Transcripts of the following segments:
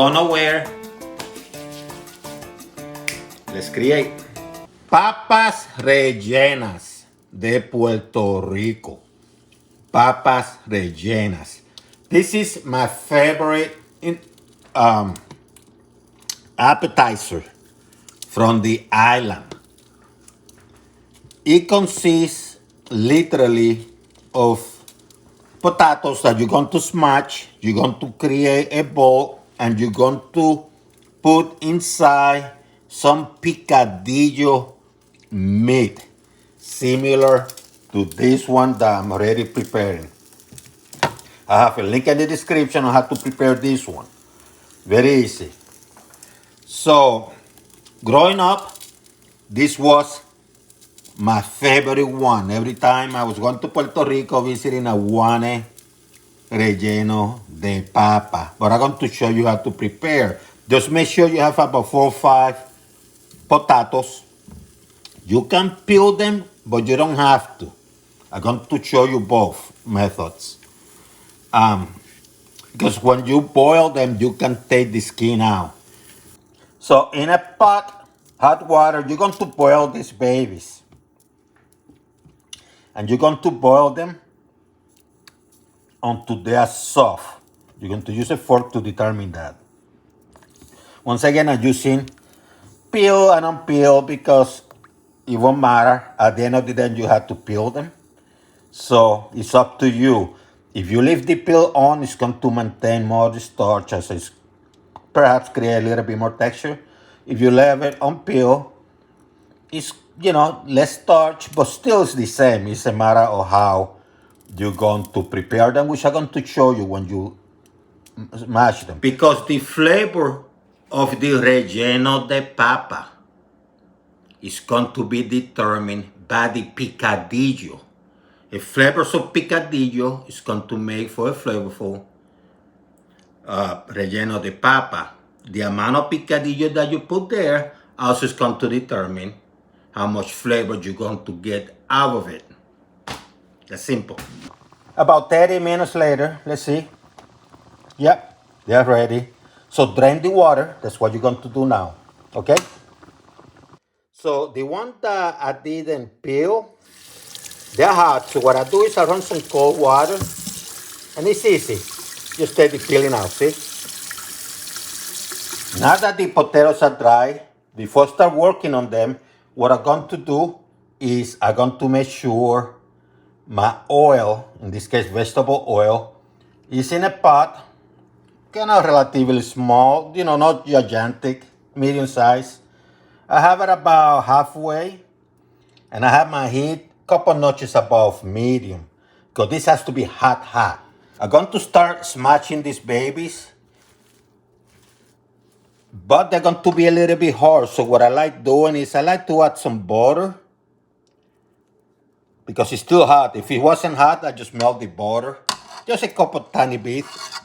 go nowhere. Let's create papas rellenas de Puerto Rico. Papas rellenas. This is my favorite appetizer from the island. It consists literally of potatoes that you're going to smash, you're going to create a bowl, and you're going to put inside some picadillo meat, similar to this one that I'm already preparing. I have a link in the description on how to prepare this one. Very easy. So, growing up, this was my favorite one. Every time I was going to Puerto Rico visiting, I wanted relleno de papa. But I'm going to show you how to prepare. Just make sure you have about 4 or 5 potatoes. You can peel them, but you don't have to. I'm going to show you both methods. Because when you boil them, you can take the skin out. So in a pot, hot water, you're going to boil these babies. And you're going to boil them until they are soft. You're going to use a fork to determine that. Once again, I'm using peel and unpeel because it won't matter. At the end of the day, you have to peel them. So it's up to you. If you leave the peel on, it's going to maintain more of the starch, as it's perhaps create a little bit more texture. If you leave it unpeeled, it's, less starch, but still it's the same. It's a matter of how you're going to prepare them, which I'm going to show you when you mash them. Because the flavor of the relleno de papa is going to be determined by the picadillo. The flavors of picadillo is going to make for a flavorful relleno de papa. The amount of picadillo that you put there also is going to determine how much flavor you're going to get out of it. That's simple. About 30 minutes later, let's see. Yep, they're ready. So drain the water. That's what you're going to do now. Okay? So the one that I didn't peel, they're hot. So what I do is I run some cold water. And it's easy. Just take the peeling out, see? Now that the potatoes are dry, before I start working on them, what I'm going to do is I'm going to make sure my oil, in this case vegetable oil, is in a pot, kind of relatively small, not gigantic, medium size. I have it about halfway, and I have my heat a couple notches above medium, because this has to be hot. I'm going to start smashing these babies, but they're going to be a little bit hard. So what I like doing is I like to add some butter, because it's still hot. If it wasn't hot, I just melt the butter. Just a couple tiny bits.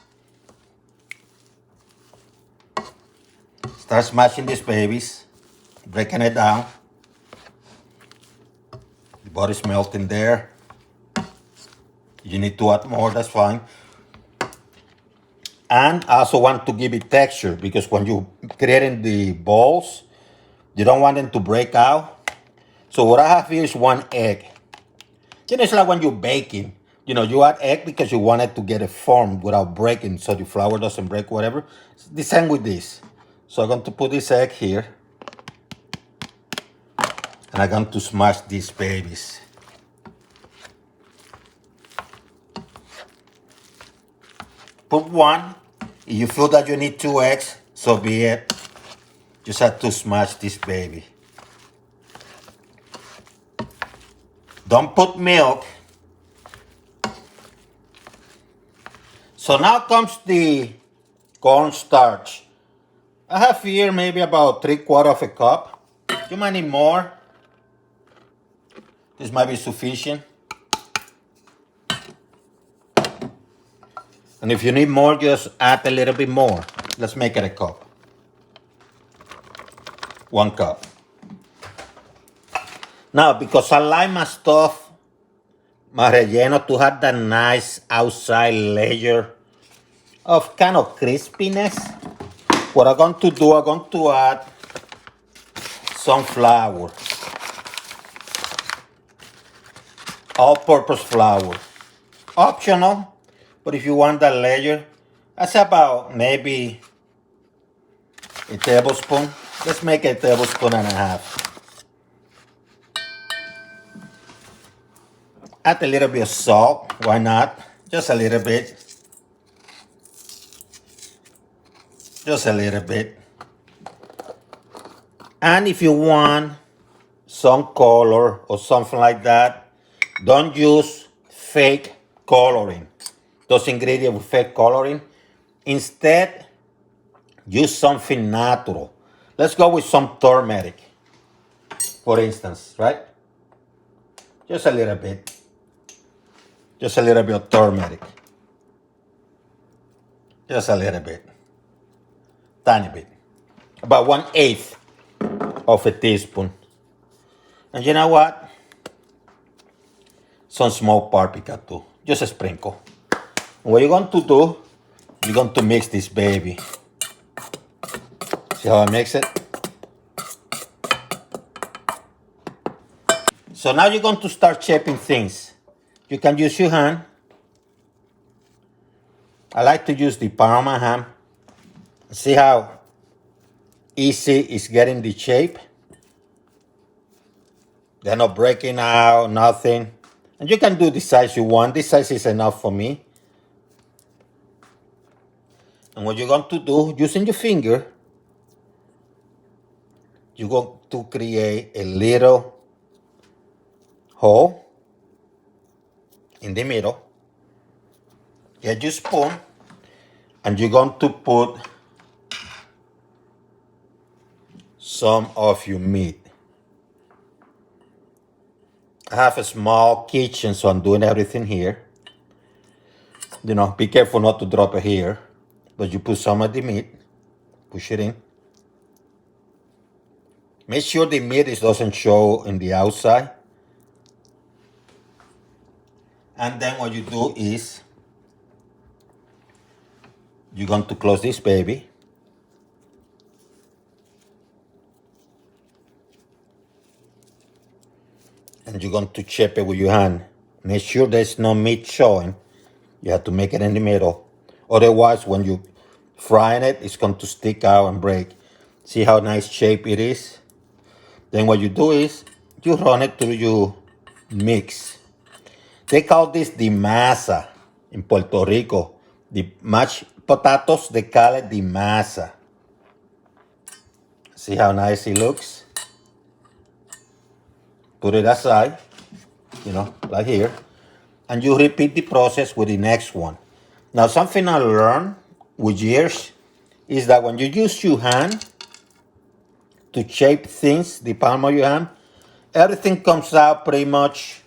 Start smashing these babies, breaking it down. The butter's melting there. You need to add more, that's fine. And I also want to give it texture, because when you're creating the balls, you don't want them to break out. So what I have here is 1 egg. It's like when you're baking. You add egg because you want it to get a form without breaking, so the flour doesn't break, whatever. It's the same with this. So I'm going to put this egg here. And I'm going to smash these babies. Put 1. If you feel that you need 2 eggs, so be it. Just have to smash this baby. Don't put milk. So now comes the cornstarch. I have here maybe about 3/4 cup. You might need more. This might be sufficient. And if you need more, just add a little bit more. Let's make it a cup. 1 cup. Now, because I like my stuff, my relleno, to have that nice outside layer of kind of crispiness, What I'm going to do, I'm going to add some flour, all-purpose flour. Optional, but if you want that layer, that's about maybe a tablespoon. Let's make a tablespoon and a half. Add a little bit of salt, why not? Just a little bit. Just a little bit. And if you want some color or something like that, don't use fake coloring. Those ingredients with fake coloring. Instead, use something natural. Let's go with some turmeric, for instance, right? Just a little bit. Just a little bit of turmeric. Just a little bit. Tiny bit. About 1/8 of a teaspoon. And you know what? Some small paprika too. Just a sprinkle. What you're going to do, you're going to mix this baby. See how I mix it? So now you're going to start shaping things. You can use your hand. I like to use the palm of my hand. See how easy it's getting the shape? They're not breaking out, nothing. And you can do the size you want. This size is enough for me. And what you're going to do, using your finger, you're going to create a little hole in the middle. Get your spoon, and you're going to put some of your meat. I have a small kitchen, so I'm doing everything here. You know, be careful not to drop it here. But you put some of the meat, push it in. Make sure the meat doesn't show in the outside. And then what you do is, you're going to close this baby. And you're going to chip it with your hand. Make sure there's no meat showing. You have to make it in the middle. Otherwise, when you frying it, it's going to stick out and break. See how nice shape it is? Then what you do is, you run it through your mix. They call this the masa in Puerto Rico. The mashed potatoes, they call it the masa. See how nice it looks? Put it aside, you know, like here. And you repeat the process with the next one. Now, something I learned with years is that when you use your hand to shape things, the palm of your hand, everything comes out pretty much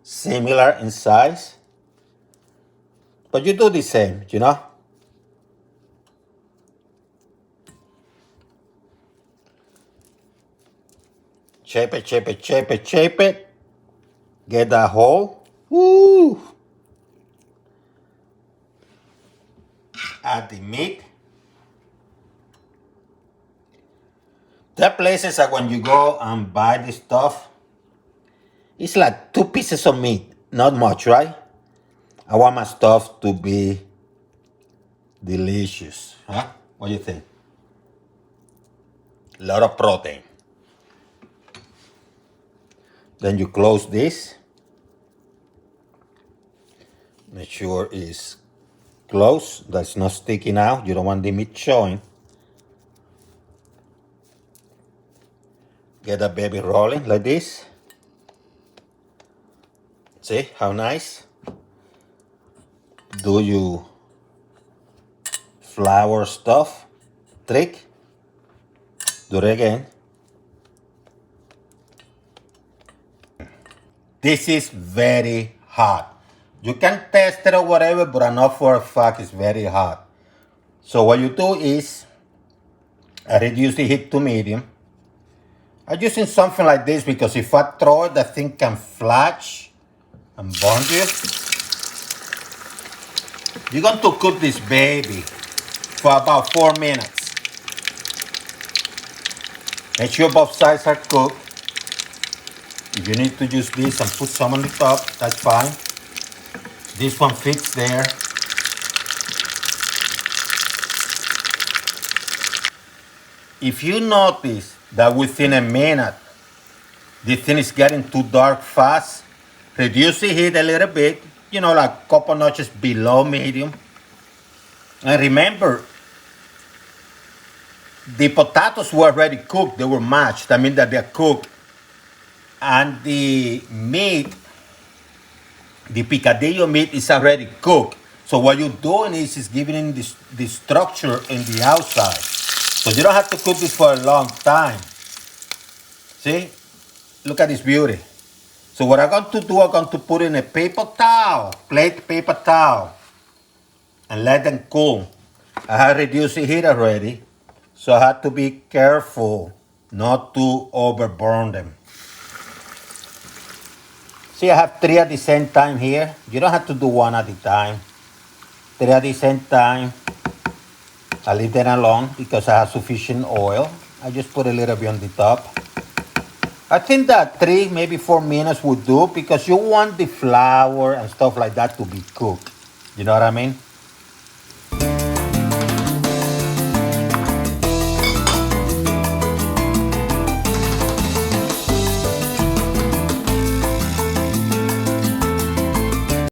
similar in size. But you do the same, you know? Shape it, shape it, shape it, shape it. Get that hole. Woo! Add the meat. There are places that when you go and buy this stuff, it's like 2 pieces of meat. Not much, right? I want my stuff to be delicious. Huh? What do you think? A lot of protein. Then you close this. Make sure it's closed. That's not sticking out. You don't want the meat showing. Get that baby rolling like this. See how nice? Do you flour stuff trick? Do it again. This is very hot. You can test it or whatever, but I know for a fact it's very hot. So what you do is, I reduce the heat to medium. I'm using something like this because if I throw it, the thing can flash and burn you. You're going to cook this baby for about 4 minutes. Make sure both sides are cooked. If you need to use this and put some on the top, that's fine. This one fits there. If you notice that within a minute, this thing is getting too dark fast, reduce the heat a little bit, like a couple notches below medium. And remember, the potatoes were already cooked, they were mashed. That means that they're cooked. And the meat, the picadillo meat is already cooked. So what you're doing is giving it the structure in the outside. So you don't have to cook this for a long time. See? Look at this beauty. So what I'm going to do, I'm going to put in a paper towel, plate paper towel, and let them cool. I have reduced the heat already, so I have to be careful not to overburn them. See, I have 3 at the same time here. You don't have to do 1 at a time. 3 at the same time. I leave them alone because I have sufficient oil. I just put a little bit on the top. I think that 3, maybe 4 minutes would do because you want the flour and stuff like that to be cooked. You know what I mean?